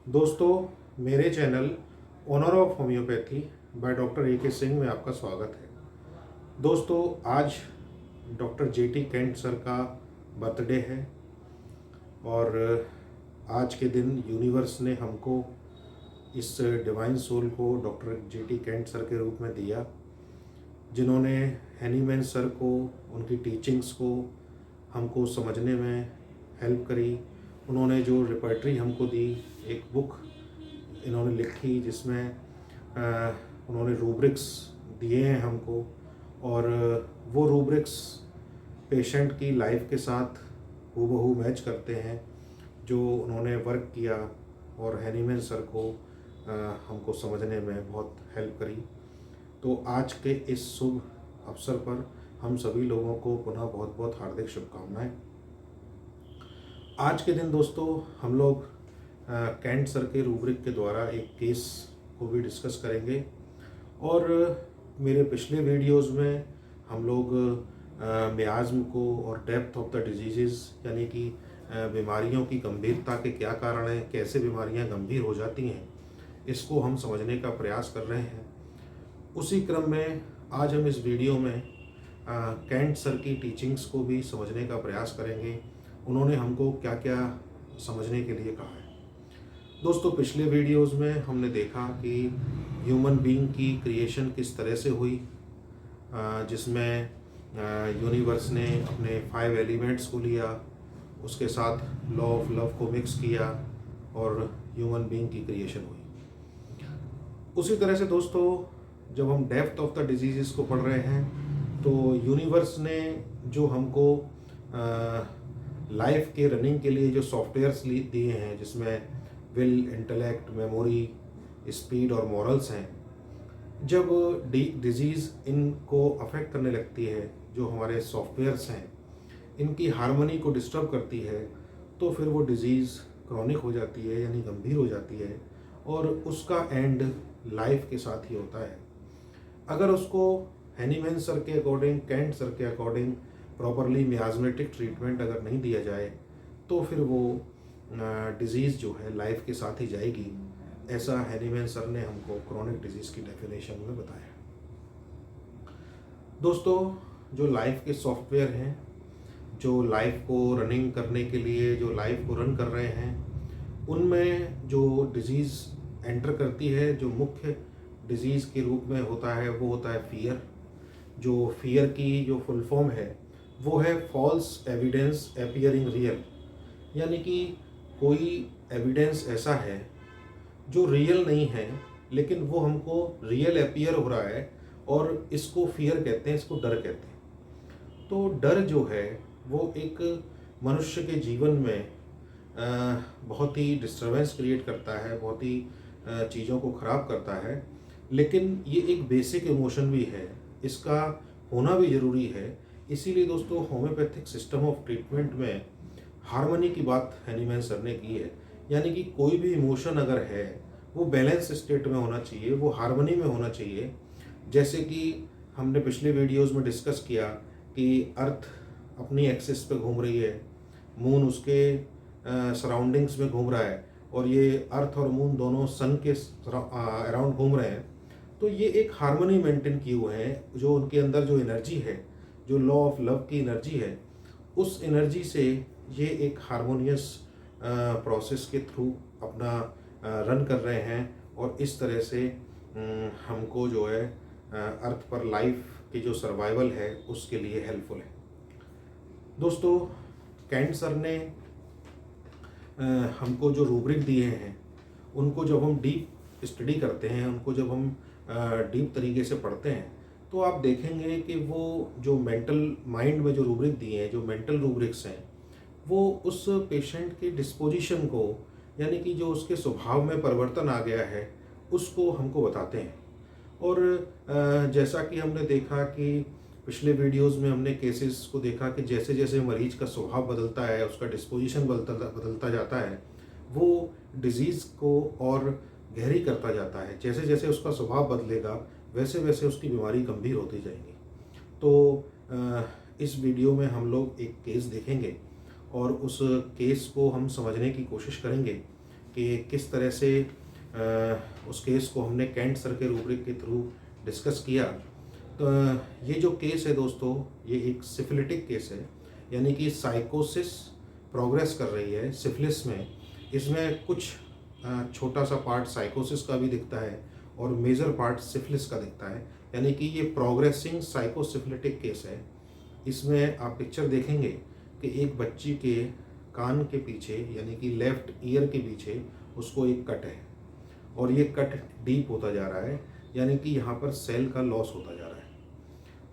दोस्तों, मेरे channel honour of homeopathy by doctor A K Singh में आपका स्वागत है। दोस्तों, आज डॉक्टर जेटी कैंट सर का बर्थडे है और आज के दिन यूनिवर्स ने हमको इस डिवाइन सोल को डॉक्टर जेटी कैंट सर के रूप में दिया, जिन्होंने हैनीमैन सर को, उनकी टीचिंग्स को हमको समझने में हेल्प करी। उन्होंने जो रिपर्टरी हमको दी, एक बुक इन्होंने लिखी जिसमें उन्होंने रूब्रिक्स दिए हैं हमको, और वो रूब्रिक्स पेशेंट की लाइफ के साथ हूबहू मैच करते हैं जो उन्होंने वर्क किया, और हैनीमैन सर को हमको समझने में बहुत हेल्प करी। तो आज के इस शुभ अवसर पर हम सभी लोगों को पुनः बहुत बहुत हार्दिक शुभकामनाएं। आज के दिन दोस्तों हम लोग कैंट सर के रूब्रिक के द्वारा एक केस को भी डिस्कस करेंगे, और मेरे पिछले वीडियोस में हम लोग मियाज़्म को और डेप्थ ऑफ द डिजीज़, यानी कि बीमारियों की गंभीरता के क्या कारण हैं, कैसे बीमारियां गंभीर हो जाती हैं, इसको हम समझने का प्रयास कर रहे हैं। उसी क्रम में आज हम इस वीडियो में कैंट सर की टीचिंग्स को भी समझने का प्रयास करेंगे। उन्होंने हमको क्या क्या समझने के लिए कहा है। दोस्तों, पिछले वीडियोस में हमने देखा कि ह्यूमन बीइंग की क्रिएशन किस तरह से हुई, जिसमें यूनिवर्स ने अपने 5 एलिमेंट्स को लिया, उसके साथ लॉ ऑफ लव को मिक्स किया और ह्यूमन बीइंग की क्रिएशन हुई। उसी तरह से दोस्तों, जब हम डेप्थ ऑफ द डिजीज़ को पढ़ रहे हैं तो यूनिवर्स ने जो हमको लाइफ के रनिंग के लिए जो सॉफ्टवेयर्स दिए हैं, जिसमें विल, इंटेलेक्ट, मेमोरी, स्पीड और मॉरल्स हैं, जब डिजीज़ इनको अफेक्ट करने लगती है, जो हमारे सॉफ्टवेयर्स हैं, इनकी हार्मनी को डिस्टर्ब करती है, तो फिर वो डिजीज़ क्रॉनिक हो जाती है, यानी गंभीर हो जाती है, और उसका एंड लाइफ के साथ ही होता है। अगर उसको हैनीमैन सर के अकॉर्डिंग, कैंट सर के अकॉर्डिंग प्रॉपरली मियाज़मेटिक ट्रीटमेंट अगर नहीं दिया जाए, तो फिर वो डिज़ीज़ जो है लाइफ के साथ ही जाएगी। ऐसा हैनीमैन सर ने हमको क्रॉनिक डिजीज़ की डेफिनेशन में बताया। दोस्तों, जो लाइफ के सॉफ्टवेयर हैं, जो लाइफ को रनिंग करने के लिए, जो लाइफ को रन कर रहे हैं, उनमें जो डिज़ीज़ एंटर करती है, जो मुख्य डिज़ीज़ के रूप में होता है, वो होता है फियर। जो फियर की जो फुल फॉर्म है वो है फॉल्स एविडेंस अपीयरिंग रियल, यानी कि कोई एविडेंस ऐसा है जो रियल नहीं है, लेकिन वो हमको रियल अपीयर हो रहा है, और इसको फियर कहते हैं, इसको डर कहते हैं। तो डर जो है वो एक मनुष्य के जीवन में बहुत ही डिस्टर्बेंस क्रिएट करता है, बहुत ही चीज़ों को ख़राब करता है, लेकिन ये एक बेसिक इमोशन भी है, इसका होना भी ज़रूरी है। इसीलिए दोस्तों, होम्योपैथिक सिस्टम ऑफ ट्रीटमेंट में हार्मनी की बात हैनीमैन सर ने की है, यानी कि कोई भी इमोशन अगर है वो बैलेंस स्टेट में होना चाहिए, वो हार्मनी में होना चाहिए। जैसे कि हमने पिछले वीडियोस में डिस्कस किया कि अर्थ अपनी एक्सिस पे घूम रही है, मून उसके सराउंडिंग्स में घूम रहा है, और ये अर्थ और मून दोनों सन के अराउंड घूम रहे हैं। तो ये एक हार्मनी मेंटेन किए हुए हैं। जो उनके अंदर जो एनर्जी है, जो लॉ ऑफ लव की एनर्जी है, उस एनर्जी से ये एक हार्मोनियस प्रोसेस के थ्रू अपना रन कर रहे हैं, और इस तरह से हमको जो है अर्थ पर लाइफ की जो सर्वाइवल है उसके लिए हेल्पफुल है। दोस्तों, कैंट सर ने हमको जो रूब्रिक दिए हैं, उनको जब हम डीप स्टडी करते हैं, उनको जब हम डीप तरीके से पढ़ते हैं, तो आप देखेंगे कि वो जो मेंटल माइंड में जो रूब्रिक दिए हैं, जो मेंटल रूब्रिक्स हैं, वो उस पेशेंट के डिस्पोजिशन को, यानी कि जो उसके स्वभाव में परिवर्तन आ गया है, उसको हमको बताते हैं। और जैसा कि हमने देखा कि पिछले वीडियोस में हमने केसेस को देखा कि जैसे जैसे मरीज का स्वभाव बदलता है, उसका डिस्पोजिशन बदलता जाता है, वो डिज़ीज़ को और गहरी करता जाता है। जैसे जैसे उसका स्वभाव बदलेगा, वैसे वैसे उसकी बीमारी गंभीर होती जाएगी। तो इस वीडियो में हम लोग एक केस देखेंगे, और उस केस को हम समझने की कोशिश करेंगे कि किस तरह से उस केस को हमने कैंट सर के रूब्रिक के थ्रू डिस्कस किया। तो ये जो केस है दोस्तों, ये एक सिफिलिटिक केस है, यानी कि साइकोसिस प्रोग्रेस कर रही है सिफिलिस में। इसमें कुछ छोटा सा पार्ट साइकोसिस का भी दिखता है और मेजर पार्ट सिफिलिस का दिखता है, यानी कि ये प्रोग्रेसिंग साइकोसिफिलिटिक केस है। इसमें आप पिक्चर देखेंगे कि एक बच्ची के कान के पीछे, यानी कि लेफ्ट ईयर के पीछे उसको एक कट है और ये कट डीप होता जा रहा है, यानी कि यहाँ पर सेल का लॉस होता जा रहा है।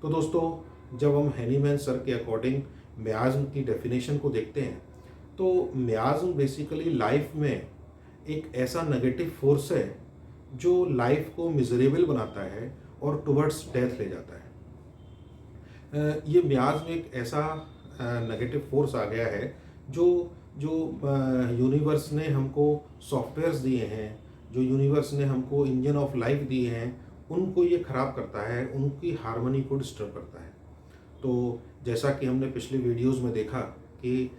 तो दोस्तों, जब हम हैनीमैन सर के अकॉर्डिंग मियाज्म की डेफिनेशन को देखते हैं, तो मियाज्म बेसिकली लाइफ में एक ऐसा नेगेटिव फोर्स है जो लाइफ को मिजरेबल बनाता है और टुवर्ड्स डेथ ले जाता है। ये मियाज्म एक ऐसा नेगेटिव फोर्स आ गया है जो जो यूनिवर्स ने हमको सॉफ्टवेयर्स दिए हैं, जो यूनिवर्स ने हमको इंजन ऑफ लाइफ दिए हैं, उनको ये ख़राब करता है, उनकी हार्मनी को डिस्टर्ब करता है। तो जैसा कि हमने पिछले वीडियोस में देखा कि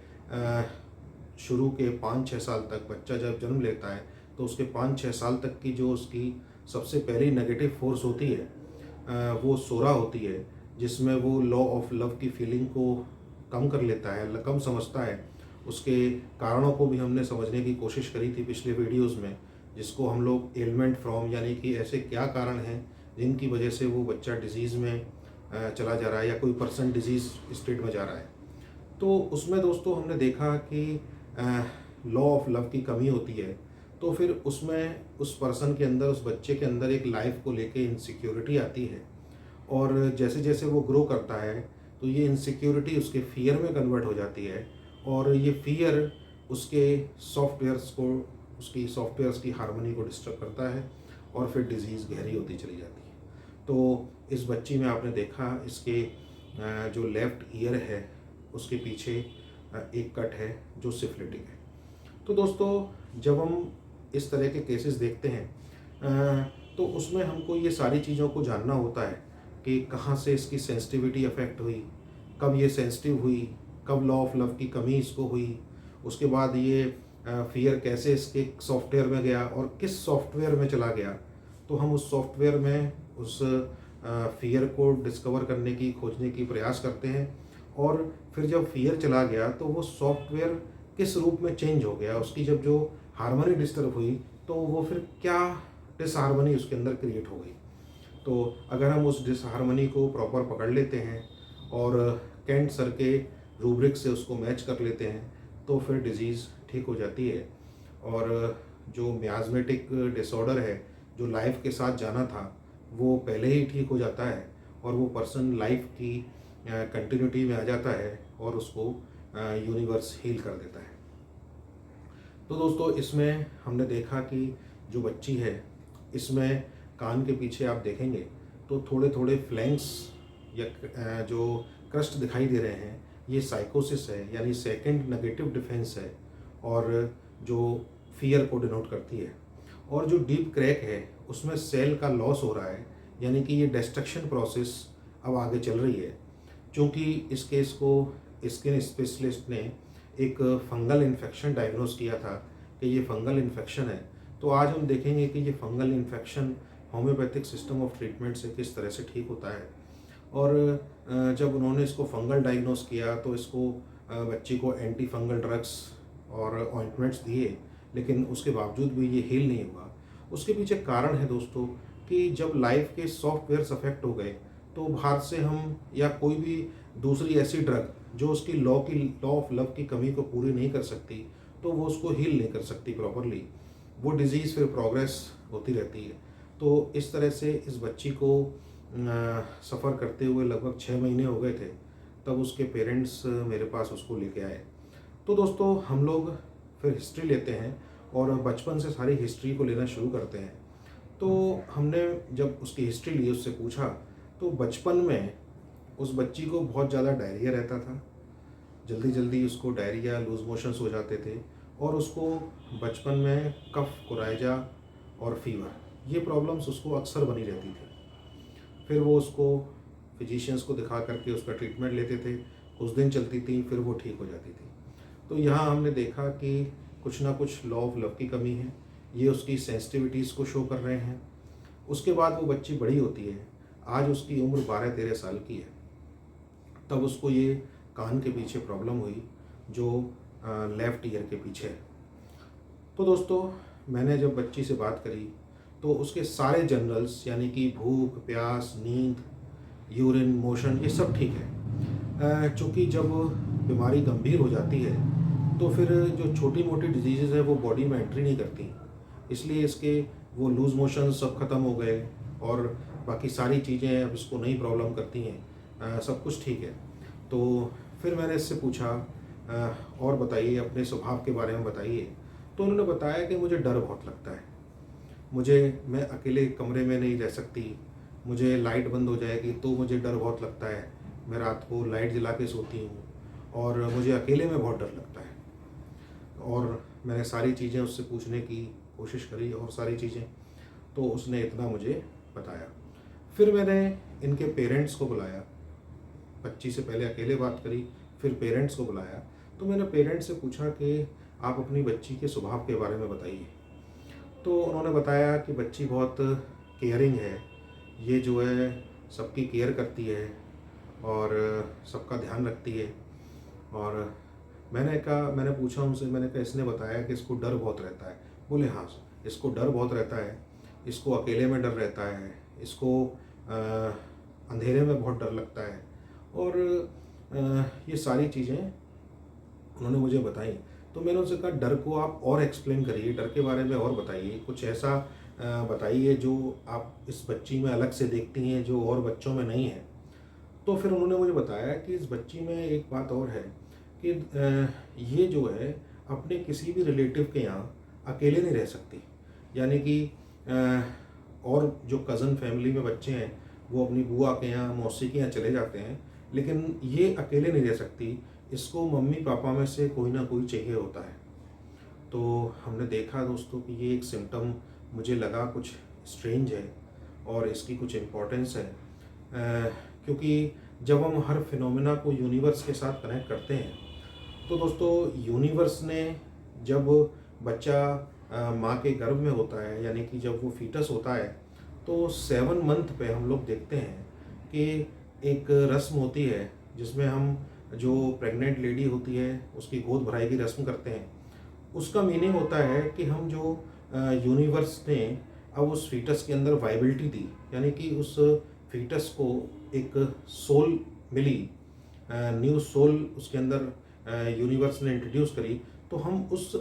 शुरू के 5-6 साल तक बच्चा जब जन्म लेता है तो उसके 5-6 साल तक की जो उसकी सबसे पहली नेगेटिव फोर्स होती है वो सोरा होती है, जिसमें वो लॉ ऑफ लव की फीलिंग को कम कर लेता है, कम समझता है। उसके कारणों को भी हमने समझने की कोशिश करी थी पिछले वीडियोस में, जिसको हम लोग एलिमेंट फ्रॉम, यानी कि ऐसे क्या कारण हैं जिनकी वजह से वो बच्चा डिजीज़ में चला जा रहा है या कोई पर्सन डिजीज़ स्टेट में जा रहा है। तो उसमें दोस्तों हमने देखा कि लॉ ऑफ लव की कमी होती है, तो फिर उसमें उस पर्सन के अंदर, उस बच्चे के अंदर एक लाइफ को लेके इनसिक्योरिटी आती है और जैसे जैसे वो ग्रो करता है तो ये इनसिक्योरिटी उसके फियर में कन्वर्ट हो जाती है और ये फियर उसके सॉफ्टवेयर्स को, उसकी सॉफ्टवेयर्स की हार्मनी को डिस्टर्ब करता है और फिर डिजीज़ गहरी होती चली जाती है। तो इस बच्ची में आपने देखा, इसके जो लेफ़्ट ईयर है उसके पीछे एक कट है जो सिफिलिटिक है। तो दोस्तों, जब हम इस तरह के केसेस देखते हैं तो उसमें हमको ये सारी चीज़ों को जानना होता है कि कहाँ से इसकी सेंसिटिविटी अफेक्ट हुई, कब ये सेंसिटिव हुई, कब लॉ ऑफ लव की कमी इसको हुई, उसके बाद ये फियर कैसे इसके सॉफ्टवेयर में गया और किस सॉफ्टवेयर में चला गया। तो हम उस सॉफ्टवेयर में उस फियर को डिस्कवर करने की, खोजने की प्रयास करते हैं और फिर जब फियर चला गया तो वो सॉफ्टवेयर किस रूप में चेंज हो गया, उसकी जब जो हार्मनी डिस्टर्ब हुई तो वो फिर क्या डिसहार्मनी उसके अंदर क्रिएट हो गई। तो अगर हम उस डिसहार्मनी को प्रॉपर पकड़ लेते हैं और कैंट सर के रूब्रिक से उसको मैच कर लेते हैं तो फिर डिजीज़ ठीक हो जाती है और जो मियाज्मेटिक डिसऑर्डर है, जो लाइफ के साथ जाना था, वो पहले ही ठीक हो जाता है और वो पर्सन लाइफ की कंटिन्यूटी में आ जाता है और उसको यूनिवर्स हील कर देता है। तो दोस्तों, इसमें हमने देखा कि जो बच्ची है, इसमें कान के पीछे आप देखेंगे तो थोड़े थोड़े फ्लैंक्स या जो क्रस्ट दिखाई दे रहे हैं, ये साइकोसिस है, यानी सेकंड नेगेटिव डिफेंस है और जो फियर को डिनोट करती है। और जो डीप क्रैक है उसमें सेल का लॉस हो रहा है, यानी कि ये डिस्ट्रक्शन प्रोसेस अब आगे चल रही है। क्योंकि इस केस को स्किन स्पेशलिस्ट ने एक फंगल इन्फेक्शन डायग्नोस किया था कि ये फंगल इन्फेक्शन है। तो आज हम देखेंगे कि ये fungal infection homeopathic system of treatment से किस तरह से ठीक होता है। और जब उन्होंने इसको फंगल डायग्नोस किया तो इसको बच्ची को एंटी फंगल ड्रग्स और ऑइंटमेंट्स दिए, लेकिन उसके बावजूद भी ये हील नहीं हुआ। उसके पीछे कारण है दोस्तों कि जब लाइफ के सॉफ्टवेयर्स अफेक्ट हो गए तो बाहर से हम या कोई भी दूसरी ऐसी ड्रग जो उसकी लॉ ऑफ लव की कमी को पूरी नहीं कर सकती, तो वो उसको हील नहीं कर सकती प्रॉपरली, वो डिज़ीज़ फिर प्रोग्रेस होती रहती है। तो इस तरह से इस बच्ची को सफ़र करते हुए लगभग 6 महीने हो गए थे, तब उसके पेरेंट्स मेरे पास उसको लेके आए। तो दोस्तों, हम लोग फिर हिस्ट्री लेते हैं और बचपन से सारी हिस्ट्री को लेना शुरू करते हैं। तो हमने जब उसकी हिस्ट्री ली, उससे पूछा, तो बचपन में उस बच्ची को बहुत ज़्यादा डायरिया रहता था, जल्दी जल्दी उसको डायरिया, लूज मोशंस हो जाते थे और उसको बचपन में कफ, कोराइजा और फीवर, ये प्रॉब्लम्स उसको अक्सर बनी रहती थी। फिर वो उसको फिजिशियंस को दिखा करके उसका ट्रीटमेंट लेते थे, कुछ दिन चलती थी, फिर वो ठीक हो जाती थी। तो यहाँ हमने देखा कि कुछ ना कुछ लॉ ऑफ लव की कमी है, ये उसकी सेंसिटिविटीज़ को शो कर रहे हैं। उसके बाद वो बच्ची बड़ी होती है, आज उसकी उम्र 12-13 साल की है, तब उसको ये कान के पीछे प्रॉब्लम हुई जो लेफ़्ट ईयर के पीछे है। तो दोस्तों, मैंने जब बच्ची से बात करी तो उसके सारे जनरल्स यानी कि भूख, प्यास, नींद, यूरिन, मोशन ये सब ठीक है। चूँकि जब बीमारी गंभीर हो जाती है तो फिर जो छोटी-मोटी डिजीज़ेज़ है वो बॉडी में एंट्री नहीं करती, इसलिए इसके वो लूज़ मोशन सब ख़त्म हो गए और बाकी सारी चीज़ें अब इसको नहीं प्रॉब्लम करती हैं। सब कुछ ठीक है। तो फिर मैंने इससे पूछा और बताइए, अपने स्वभाव के बारे में बताइए। तो उन्होंने बताया कि मुझे डर बहुत लगता है, मैं अकेले कमरे में नहीं रह सकती, मुझे लाइट बंद हो जाएगी तो मुझे डर बहुत लगता है, मैं रात को लाइट जला के सोती हूँ और मुझे अकेले में बहुत डर लगता है। और मैंने सारी चीज़ें उससे पूछने की कोशिश करी और सारी चीज़ें, तो उसने इतना मुझे बताया। फिर मैंने इनके पेरेंट्स को बुलाया, बच्ची से पहले अकेले बात करी, फिर पेरेंट्स को बुलाया। तो मैंने पेरेंट्स से पूछा कि आप अपनी बच्ची के स्वभाव के बारे में बताइए। तो उन्होंने बताया कि बच्ची बहुत केयरिंग है, ये जो है सबकी केयर करती है और सबका ध्यान रखती है। और मैंने पूछा उनसे, मैंने कहा इसने बताया कि इसको डर बहुत रहता है। बोले हाँ, इसको डर बहुत रहता है, इसको अकेले में डर रहता है, इसको अंधेरे में बहुत डर लगता है और ये सारी चीज़ें उन्होंने मुझे बताई। तो मैंने उनसे कहा डर को आप और एक्सप्लेन करिए, डर के बारे में और बताइए, कुछ ऐसा बताइए जो आप इस बच्ची में अलग से देखती हैं जो और बच्चों में नहीं है। तो फिर उन्होंने मुझे बताया कि इस बच्ची में एक बात और है कि ये जो है अपने किसी भी रिलेटिव के यहाँ अकेले नहीं रह सकती, यानी कि और जो कज़न फैमिली में बच्चे हैं वो अपनी बुआ के यहाँ, मौसी के यहाँ चले जाते हैं, लेकिन ये अकेले नहीं रह सकती, इसको मम्मी पापा में से कोई ना कोई चाहिए होता है। तो हमने देखा दोस्तों कि ये एक सिम्टम मुझे लगा कुछ स्ट्रेंज है और इसकी कुछ इम्पोर्टेंस है, क्योंकि जब हम हर फिनोमेना को यूनिवर्स के साथ कनेक्ट करते हैं तो दोस्तों यूनिवर्स ने जब बच्चा माँ के गर्भ में होता है, यानी कि जब वो फीटस होता है, तो 7 मंथ पे हम लोग देखते हैं कि एक रस्म होती है जिसमें हम जो प्रेग्नेंट लेडी होती है उसकी गोद भराई की रस्म करते हैं। उसका मीनिंग होता है कि हम जो यूनिवर्स ने अब उस फीटस के अंदर वाइबिलिटी दी, यानी कि उस फीटस को एक सोल मिली, न्यू सोल उसके अंदर यूनिवर्स ने इंट्रोड्यूस करी, तो हम उस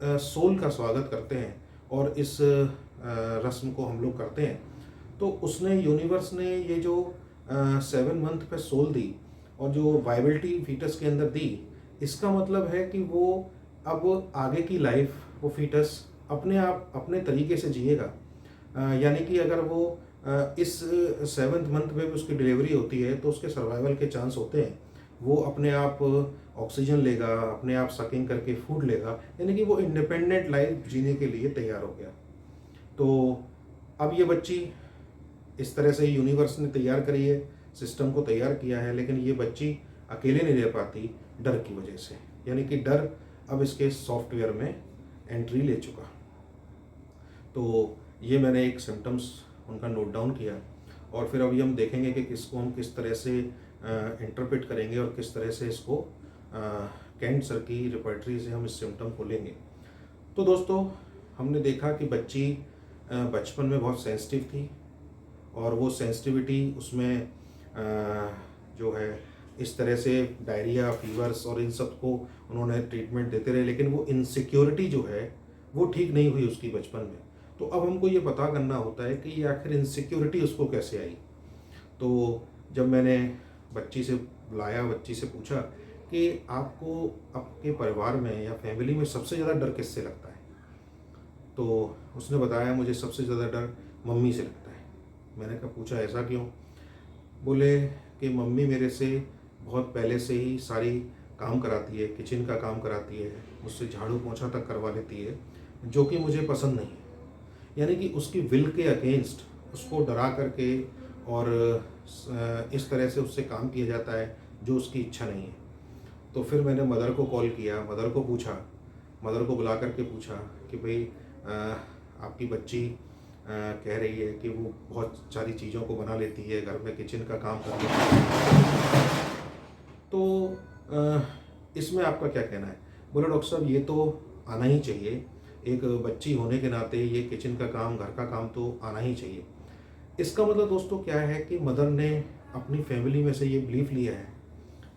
सोल का स्वागत करते हैं और इस रस्म को हम लोग करते हैं। तो उसने यूनिवर्स ने ये जो 7 मंथ पे सोल दी और जो वाइबिलिटी फीटस के अंदर दी, इसका मतलब है कि वो अब आगे की लाइफ वो फीटस अपने आप अपने तरीके से जिएगा। यानी कि अगर वो इस 7th मंथ में भी उसकी डिलीवरी होती है तो उसके सर्वाइवल के चांस होते हैं, वो अपने आप ऑक्सीजन लेगा, अपने आप सकिंग करके फूड लेगा, यानी कि वो इंडिपेंडेंट लाइफ जीने के लिए तैयार हो गया। तो अब ये बच्ची इस तरह से यूनिवर्स ने तैयार करी है, सिस्टम को तैयार किया है, लेकिन ये बच्ची अकेले नहीं रह पाती डर की वजह से, यानी कि डर अब इसके सॉफ्टवेयर में एंट्री ले चुका। तो ये मैंने एक सिम्टम्स उनका नोट डाउन किया और फिर अभी हम देखेंगे कि किसको हम किस तरह से इंटरप्रेट करेंगे और किस तरह से इसको कैंट सर की रिपर्टरी से हम इस सिम्टम को लेंगे। तो दोस्तों, हमने देखा कि बच्ची बचपन में बहुत सेंसिटिव थी और वो सेंसिटिविटी उसमें जो है इस तरह से डायरिया, फीवर्स और इन सब को उन्होंने ट्रीटमेंट देते रहे, लेकिन वो इनसिक्योरिटी जो है वो ठीक नहीं हुई उसकी बचपन में। तो अब हमको ये पता करना होता है कि ये आखिर इनसिक्योरिटी उसको कैसे आई। तो जब मैंने बच्ची से बुलाया, बच्ची से पूछा कि आपको आपके परिवार में या फैमिली में सबसे ज़्यादा डर किससे लगता है, तो उसने बताया मुझे सबसे ज़्यादा डर मम्मी से लगता है। मैंने कहा पूछा ऐसा क्यों? बोले कि मम्मी मेरे से बहुत पहले से ही सारी काम कराती है, किचन का काम कराती है, मुझसे झाड़ू पोंछा तक करवा लेती है, जो कि मुझे पसंद नहीं है। यानी कि उसकी विल के अगेंस्ट उसको डरा करके और इस तरह से उससे काम किया जाता है जो उसकी इच्छा नहीं है। तो फिर मैंने मदर को कॉल किया, मदर को पूछा मदर को बुला करके पूछा कि भाई आपकी बच्ची कह रही है कि वो बहुत सारी चीज़ों को बना लेती है, घर में किचन का काम कर लेती है, तो इसमें आपका क्या कहना है? बोले डॉक्टर साहब ये तो आना ही चाहिए, एक बच्ची होने के नाते ये किचन का काम, घर का काम तो आना ही चाहिए। इसका मतलब दोस्तों क्या है कि मदर ने अपनी फैमिली में से ये बिलीफ लिया है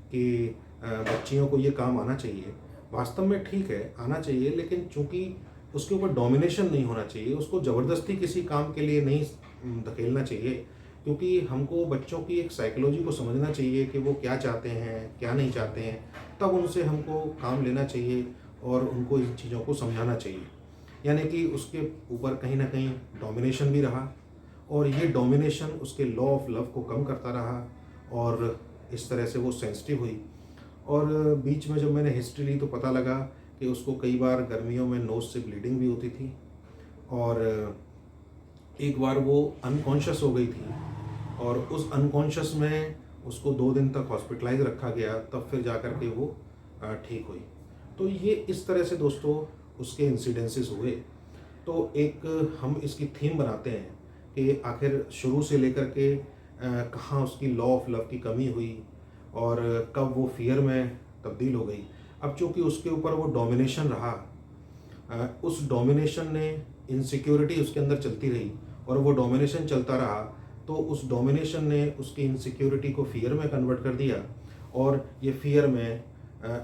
कि बच्चियों को ये काम आना चाहिए। वास्तव में ठीक है, आना चाहिए, लेकिन चूंकि उसके ऊपर डोमिनेशन नहीं होना चाहिए, उसको ज़बरदस्ती किसी काम के लिए नहीं धकेलना चाहिए, क्योंकि हमको बच्चों की एक साइकोलॉजी को समझना चाहिए कि वो क्या चाहते हैं, क्या नहीं चाहते हैं, तब उनसे हमको काम लेना चाहिए और उनको इन चीज़ों को समझाना चाहिए। यानी कि उसके ऊपर कहीं ना कहीं डोमिनेशन भी रहा, और ये डोमिनेशन उसके लॉ ऑफ लव को कम करता रहा, और इस तरह से वो सेंसिटिव हुई। और बीच में जब मैंने हिस्ट्री ली तो पता लगा कि उसको कई बार गर्मियों में नोज़ से ब्लीडिंग भी होती थी, और एक बार वो अनकॉन्शियस हो गई थी, और उस अनकॉन्शियस में उसको 2 दिन तक हॉस्पिटलाइज रखा गया, तब फिर जा कर के वो ठीक हुई। तो ये इस तरह से दोस्तों उसके इंसिडेंसेस हुए। तो एक हम इसकी थीम बनाते हैं कि आखिर शुरू से लेकर के कहाँ उसकी लॉ ऑफ लव की कमी हुई और कब वो फियर में तब्दील हो गई। अब चूँकि उसके ऊपर वो डोमिनेशन रहा, उस डोमिनेशन ने इनसिक्योरिटी उसके अंदर चलती रही, और वो डोमिनेशन चलता रहा, तो उस डोमिनेशन ने उसकी इनसिक्योरिटी को फियर में कन्वर्ट कर दिया, और ये फियर में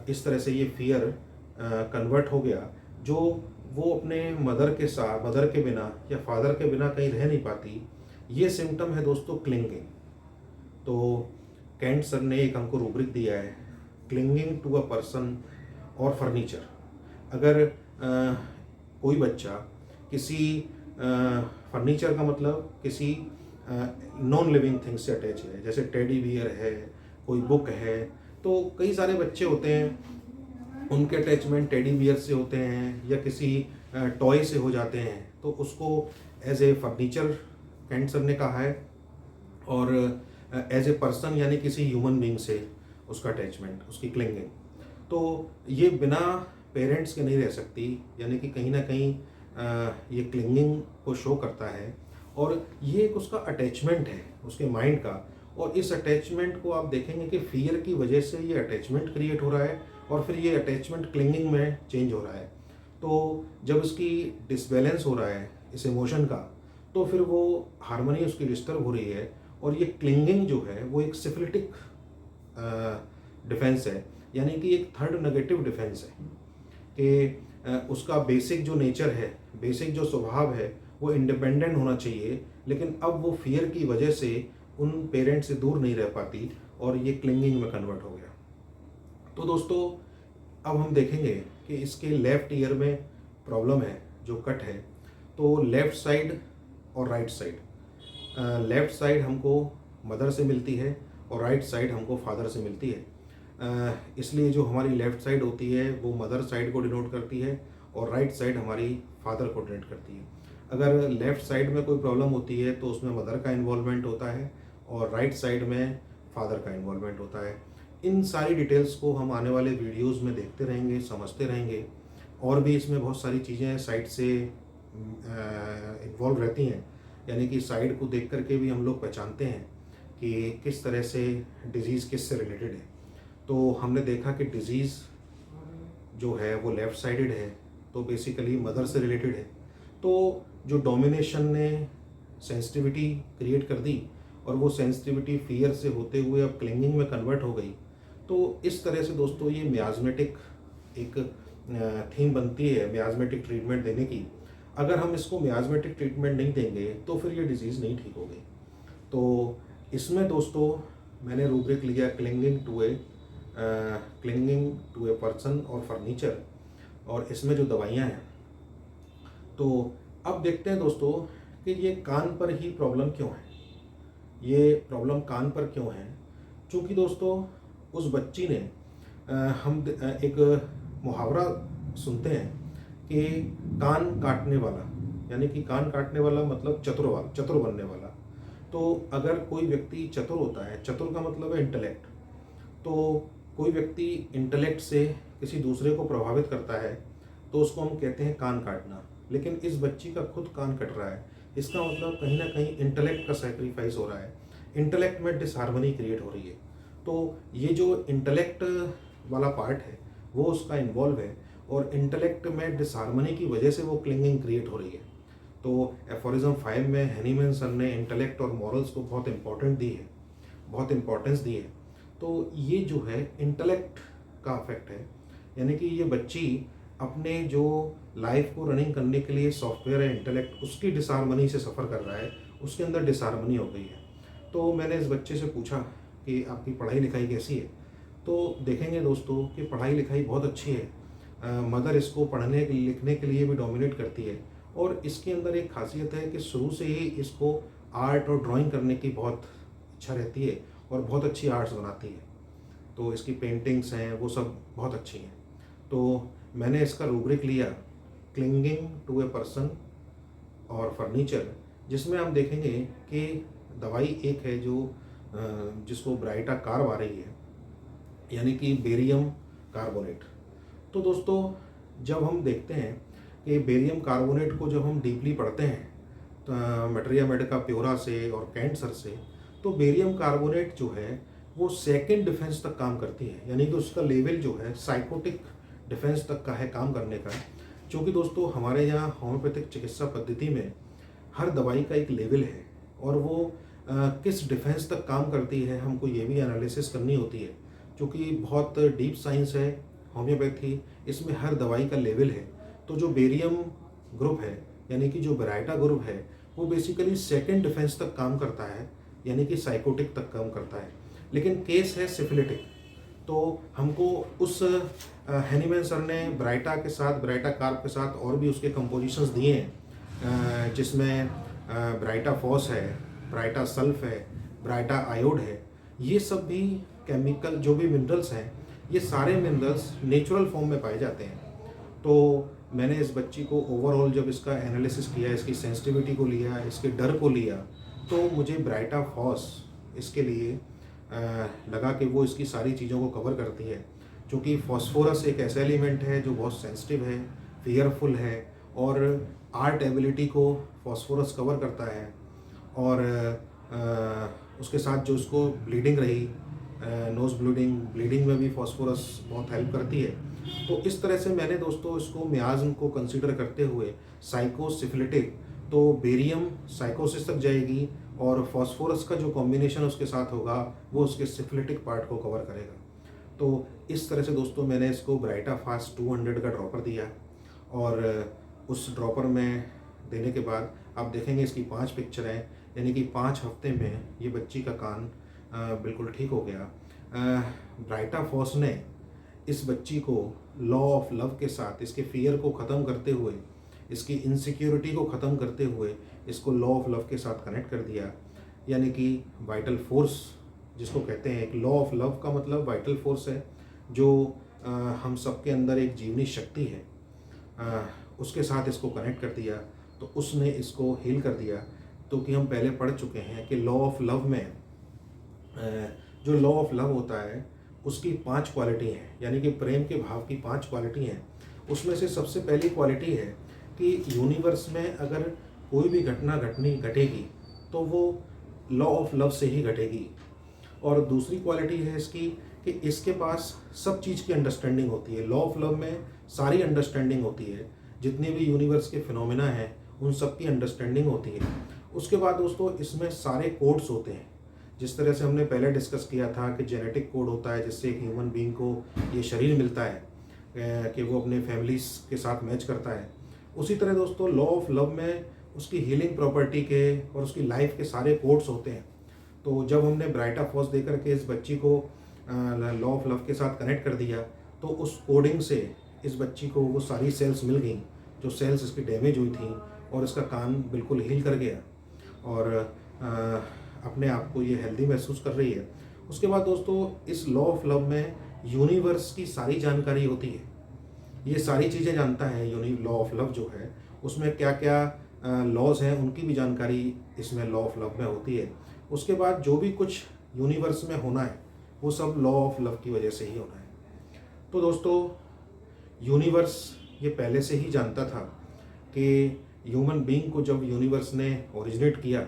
इस तरह से ये फियर कन्वर्ट हो गया, जो वो अपने मदर के साथ, मदर के बिना या फादर के बिना कहीं रह नहीं पाती। ये सिम्टम है दोस्तों क्लिंगिंग। तो कैंट सर ने एक हमको रूब्रिक दिया है, क्लिंगिंग टू अ पर्सन और फर्नीचर। अगर कोई बच्चा किसी फर्नीचर का मतलब किसी नॉन लिविंग थिंग्स से अटैच है, जैसे टेडी बियर है, कोई बुक है, तो कई सारे बच्चे होते हैं उनके अटैचमेंट टेडी बियर से होते हैं या किसी टॉय से हो जाते हैं, तो उसको as a furniture Kent sir ने कहा है, और एज ए पर्सन यानी किसी ह्यूमन बीइंग से उसका अटैचमेंट, उसकी क्लिंगिंग, तो ये बिना पेरेंट्स के नहीं रह सकती। यानी कि कहीं ना कहीं ये क्लिंगिंग को शो करता है, और ये एक उसका अटैचमेंट है उसके माइंड का, और इस अटैचमेंट को आप देखेंगे कि फियर की वजह से ये अटैचमेंट क्रिएट हो रहा है, और फिर ये अटैचमेंट क्लिंगिंग में चेंज हो रहा है। तो जब इसकी डिसबैलेंस हो रहा है इस इमोशन का, तो फिर वो हार्मनी उसकी डिस्टर्ब हो रही है, और ये क्लिंगिंग जो है वो एक सिफिलिटिक डिफेंस है, यानी कि एक थर्ड नेगेटिव डिफेंस है कि उसका बेसिक जो नेचर है, बेसिक जो स्वभाव है, वो इंडिपेंडेंट होना चाहिए, लेकिन अब वो फियर की वजह से उन पेरेंट्स से दूर नहीं रह पाती, और ये क्लिंगिंग में कन्वर्ट हो गया। तो दोस्तों अब हम देखेंगे कि इसके लेफ्ट ईयर में प्रॉब्लम है जो कट है। तो लेफ्ट साइड और राइट साइड, लेफ्ट साइड हमको मदर से मिलती है और राइट साइड हमको फादर से मिलती है। इसलिए जो हमारी लेफ़्ट साइड होती है वो मदर साइड को डिनोट करती है, और राइट साइड हमारी फादर को डिनोट करती है। अगर लेफ़्ट साइड में कोई प्रॉब्लम होती है तो उसमें मदर का इन्वॉल्वमेंट होता है, और राइट साइड में फादर का इन्वॉल्वमेंट होता है। इन सारी डिटेल्स को हम आने वाले वीडियोज़ में देखते रहेंगे, समझते रहेंगे, और भी इसमें बहुत सारी चीज़ें साइड से इन्वॉल्व रहती हैं। यानी कि साइड को देख करके भी हम लोग पहचानते हैं कि किस तरह से डिज़ीज़ किस से रिलेटेड है। तो हमने देखा कि डिज़ीज़ जो है वो लेफ़्ट साइडेड है, तो बेसिकली मदर से रिलेटेड है। तो जो डोमिनेशन ने सेंसिटिविटी क्रिएट कर दी, और वो सेंसिटिविटी फियर से होते हुए अब क्लिंगिंग में कन्वर्ट हो गई। तो इस तरह से दोस्तों ये मियाज़मेटिक एक थीम बनती है मियाज़मेटिक ट्रीटमेंट देने की। अगर हम इसको मियाज़मेटिक ट्रीटमेंट नहीं देंगे तो फिर ये डिज़ीज़ नहीं ठीक होगी। तो इसमें दोस्तों मैंने रूब्रिक लिया क्लिंगिंग टू ए पर्सन और फर्नीचर, और इसमें जो दवाइयाँ हैं। तो अब देखते हैं दोस्तों कि ये कान पर ही प्रॉब्लम क्यों है, ये प्रॉब्लम कान पर क्यों है। चूँकि दोस्तों उस बच्ची ने हम एक मुहावरा सुनते हैं कि कान काटने वाला, यानी कि कान काटने वाला मतलब चतुर बनने वाला। तो अगर कोई व्यक्ति चतुर होता है, चतुर का मतलब है इंटेलेक्ट, तो कोई व्यक्ति इंटेलेक्ट से किसी दूसरे को प्रभावित करता है तो उसको हम कहते हैं कान काटना। लेकिन इस बच्ची का खुद कान कट रहा है, इसका मतलब कहीं ना कहीं इंटेलेक्ट का सेक्रीफाइस हो रहा है, इंटेलेक्ट में डिसहार्मनी क्रिएट हो रही है। तो ये जो इंटेलेक्ट वाला पार्ट है वो उसका इन्वॉल्व है, और इंटेलेक्ट में डिसहार्मनी की वजह से वो क्लिंगिंग क्रिएट हो रही है। तो एफोरिज्म 5 में हैनीमैन सर ने इंटेलेक्ट और मॉरल्स को बहुत इंपॉर्टेंस दी है। तो ये जो है इंटेलेक्ट का अफेक्ट है, यानी कि ये बच्ची अपने जो लाइफ को रनिंग करने के लिए सॉफ्टवेयर है इंटेलेक्ट, उसकी डिसहार्मनी से सफ़र कर रहा है, उसके अंदर डिसहार्मनी हो गई है। तो मैंने इस बच्चे से पूछा कि आपकी पढ़ाई लिखाई कैसी है। तो देखेंगे दोस्तों कि पढ़ाई लिखाई बहुत अच्छी है। मदर इसको पढ़ने लिखने के लिए भी डोमिनेट करती है, और इसके अंदर एक खासियत है कि शुरू से ही इसको आर्ट और ड्राइंग करने की बहुत इच्छा रहती है, और बहुत अच्छी आर्ट्स बनाती है। तो इसकी पेंटिंग्स हैं वो सब बहुत अच्छी हैं। तो मैंने इसका रूब्रिक लिया क्लिंगिंग टू ए पर्सन और फर्नीचर, जिसमें हम देखेंगे कि दवाई एक है जो जिसको ब्राइटा कार्ब आ रही है, यानी कि बेरियम कार्बोनेट। तो दोस्तों जब हम देखते हैं कि बेरियम कार्बोनेट को जब हम डीपली पढ़ते हैं तो मटेरिया मेडिका प्योरा से और कैंट सर से, तो बेरियम कार्बोनेट जो है वो सेकेंड डिफेंस तक काम करती है, यानी कि उसका लेवल जो है साइकोटिक डिफेंस तक का है काम करने का। क्योंकि दोस्तों हमारे यहाँ होम्योपैथिक चिकित्सा पद्धति में हर दवाई का एक लेवल है, और वो किस डिफेंस तक काम करती है हमको ये भी एनालिसिस करनी होती है, क्योंकि बहुत डीप साइंस है होम्योपैथी, इसमें हर दवाई का लेवल है। तो जो बेरियम ग्रुप है, यानी कि जो ब्राइटा ग्रुप है, वो बेसिकली सेकेंड डिफेंस तक काम करता है, यानी कि साइकोटिक तक काम करता है। लेकिन केस है सिफिलिटिक। तो हमको उस हैनीमैन सर ने ब्राइटा के साथ, ब्राइटा कार्ब के साथ और भी उसके कंपोजिशंस दिए हैं, जिसमें ब्राइटा फॉस है, ब्राइटा सल्फ है, ब्राइटा आयोड है। ये सब भी केमिकल जो भी मिनरल्स हैं, ये सारे मिनरल्स नेचुरल फॉर्म में पाए जाते हैं। तो मैंने इस बच्ची को ओवरऑल जब इसका एनालिसिस किया, इसकी सेंसिटिविटी को लिया, इसके डर को लिया, तो मुझे ब्राइटा फॉस इसके लिए लगा कि वो इसकी सारी चीज़ों को कवर करती है। क्योंकि फॉस्फोरस एक ऐसा एलिमेंट है जो बहुत सेंसिटिव है, फियरफुल है, और आर्ट एबिलिटी को फॉस्फोरस कवर करता है। और उसके साथ जो उसको ब्लीडिंग रही, नोज ब्लीडिंग में भी फॉस्फोरस बहुत हेल्प करती है। तो इस तरह से मैंने दोस्तों इसको मियाज़्म को कंसीडर करते हुए साइकोसिफिलिटिक, तो बेरियम साइकोसिस तक जाएगी, और फॉस्फोरस का जो कॉम्बिनेशन उसके साथ होगा वो उसके सिफिलिटिक पार्ट को कवर करेगा। तो इस तरह से दोस्तों मैंने इसको ब्राइटा फास्ट 200 का ड्रॉपर दिया, और उस ड्रॉपर में देने के बाद आप देखेंगे इसकी 5 पिक्चर हैं, यानी कि 5 हफ्ते में ये बच्ची का कान बिल्कुल ठीक हो गया। ब्राइटा फॉस ने इस बच्ची को लॉ ऑफ लव के साथ, इसके फियर को ख़त्म करते हुए, इसकी इनसिक्योरिटी को ख़त्म करते हुए, इसको लॉ ऑफ लव के साथ कनेक्ट कर दिया। यानी कि वाइटल फोर्स जिसको कहते हैं, एक लॉ ऑफ लव का मतलब वाइटल फोर्स है, जो हम सबके अंदर एक जीवनी शक्ति है, उसके साथ इसको कनेक्ट कर दिया, तो उसने इसको हील कर दिया। तो कि हम पहले पढ़ चुके हैं कि लॉ ऑफ लव में जो लॉ ऑफ लव होता है उसकी 5 क्वालिटी हैं, यानी कि प्रेम के भाव की 5 क्वालिटी हैं। उसमें से सबसे पहली क्वालिटी है कि यूनिवर्स में अगर कोई भी घटना घटेगी तो वो लॉ ऑफ लव से ही घटेगी। और दूसरी क्वालिटी है इसकी कि इसके पास सब चीज़ की अंडरस्टैंडिंग होती है। लॉ ऑफ लव में सारी अंडरस्टैंडिंग होती है, जितने भी यूनिवर्स के फिनोमेना हैं उन सब की अंडरस्टैंडिंग होती है। उसके बाद दोस्तों इसमें सारे कोड्स होते हैं, जिस तरह से हमने पहले डिस्कस किया था कि जेनेटिक कोड होता है जिससे एक ह्यूमन बीइंग को ये शरीर मिलता है कि वो अपने फैमिलीज के साथ मैच करता है। उसी तरह दोस्तों लॉ ऑफ लव में उसकी हीलिंग प्रॉपर्टी के और उसकी लाइफ के सारे कोड्स होते हैं। तो जब हमने ब्राइटा फॉस दे करके इस बच्ची को लॉ ऑफ लव के साथ कनेक्ट कर दिया, तो उस कोडिंग से इस बच्ची को वो सारी सेल्स मिल गई जो सेल्स इसकी डैमेज हुई थी, और इसका कान बिल्कुल हील कर गया, और अपने आप को ये हेल्दी महसूस कर रही है। उसके बाद दोस्तों इस लॉ ऑफ लव में यूनिवर्स की सारी जानकारी होती है, ये सारी चीज़ें जानता है लॉ ऑफ लव जो है, उसमें क्या क्या लॉज हैं उनकी भी जानकारी इसमें लॉ ऑफ लव में होती है। उसके बाद जो भी कुछ यूनिवर्स में होना है वो सब लॉ ऑफ लव की वजह से ही होना है। तो दोस्तों यूनिवर्स ये पहले से ही जानता था कि ह्यूमन बीइंग को जब यूनिवर्स ने ओरिजिनेट किया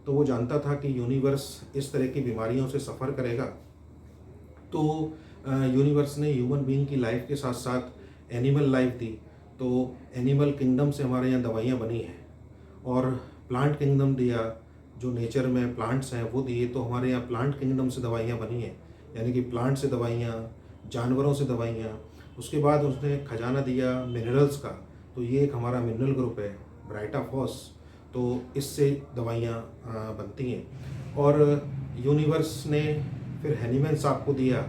तो वो जानता था कि यूनिवर्स इस तरह की बीमारियों से सफ़र करेगा। तो यूनिवर्स ने ह्यूमन बीइंग की लाइफ के साथ साथ एनिमल लाइफ दी। तो एनिमल किंगडम से हमारे यहाँ दवाइयाँ बनी हैं, और प्लांट किंगडम दिया, जो नेचर में प्लांट्स हैं वो दिए, तो हमारे यहाँ प्लांट किंगडम से दवाइयाँ बनी हैं, यानी कि प्लांट से दवाइयाँ, जानवरों से दवाइयाँ। उसके बाद उसने खजाना दिया मिनरल्स का, तो ये एक हमारा मिनरल ग्रुप है ब्राइटाफॉस, तो इससे दवाइयाँ बनती हैं। और यूनिवर्स ने फिर हैनीमैन साहब को दिया,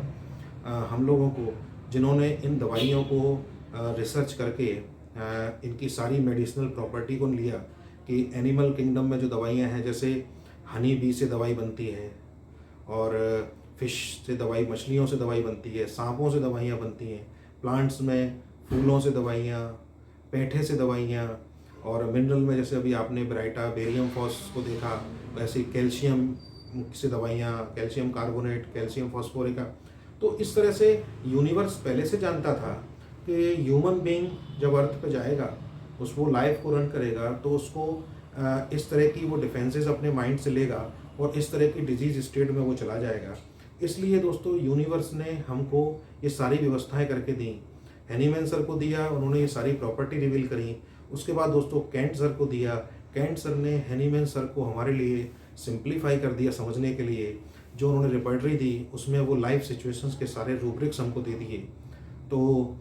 हम लोगों को, जिन्होंने इन दवाइयों को रिसर्च करके इनकी सारी मेडिसिनल प्रॉपर्टी को लिया कि एनिमल किंगडम में जो दवाइयाँ हैं, जैसे हनी बी से दवाई बनती है, और फिश से दवाई, मछलियों से दवाई बनती है, सांपों से दवाइयाँ बनती हैं, प्लांट्स में फूलों से दवाइयाँ, पैठे से दवाइयाँ, और मिनरल में जैसे अभी आपने ब्राइटा बेरियम फॉस को देखा, वैसे कैल्शियम से दवाइयाँ, कैल्शियम कार्बोनेट, कैल्शियम फॉस्फोरिका। तो इस तरह से यूनिवर्स पहले से जानता था कि ह्यूमन बीइंग जब अर्थ पे जाएगा, वो लाइफ को रन करेगा, तो उसको इस तरह की वो डिफेंसेस अपने माइंड से लेगा और इस तरह की डिजीज स्टेट में वो चला जाएगा। इसलिए दोस्तों यूनिवर्स ने हमको ये सारी व्यवस्थाएं करके दी। हैनीमैन सर को दिया, उन्होंने ये सारी प्रॉपर्टी रिवील करी। उसके बाद दोस्तों कैंट सर को दिया, कैंट सर ने हैनीमैन सर को हमारे लिए सिंप्लीफाई कर दिया समझने के लिए। जो उन्होंने रिपर्टरी दी उसमें वो लाइफ सिचुएशंस के सारे रूब्रिक्स हमको दे दिए, तो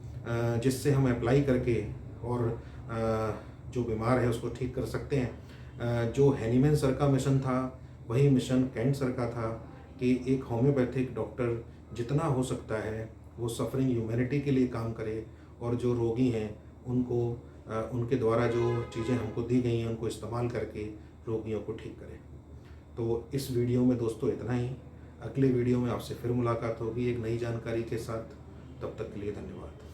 जिससे हम अप्लाई करके और जो बीमार है उसको ठीक कर सकते हैं। जो हैनीमैन सर का मिशन था वही मिशन कैंट सर का था कि एक होम्योपैथिक डॉक्टर जितना हो सकता है वो सफरिंग ह्यूमैनिटी के लिए काम करे, और जो रोगी हैं उनको उनके द्वारा जो चीज़ें हमको दी गई हैं उनको इस्तेमाल करके रोगियों को ठीक करें। तो इस वीडियो में दोस्तों इतना ही। अगले वीडियो में आपसे फिर मुलाकात होगी एक नई जानकारी के साथ। तब तक के लिए धन्यवाद।